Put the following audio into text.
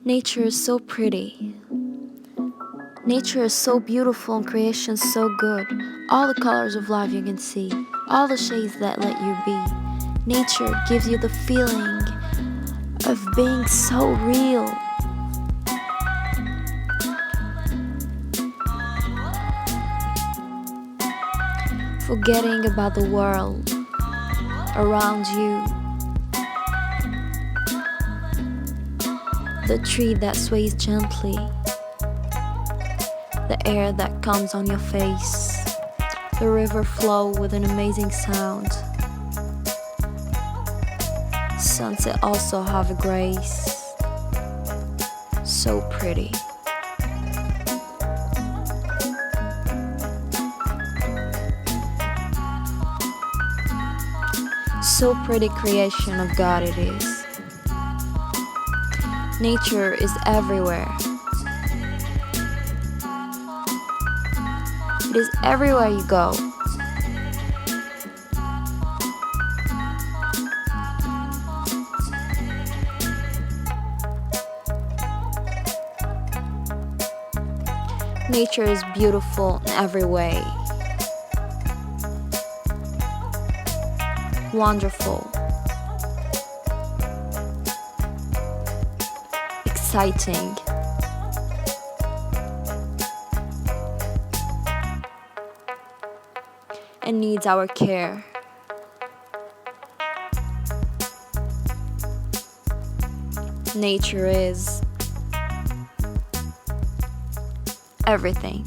Nature is so pretty. Nature is so beautiful and creation so good. All the colors of life you can see, all the shades that let you be. Nature gives you the feeling of being so real. Forgetting about the world around you. The tree that sways gently. The air that comes on your face. The river flow with an amazing sound. Sunset also have a grace. So pretty. So pretty creation of God it is. Nature is everywhere. It is everywhere you go. Nature is beautiful in every way. Wonderful. Exciting. And needs our care. Nature is everything.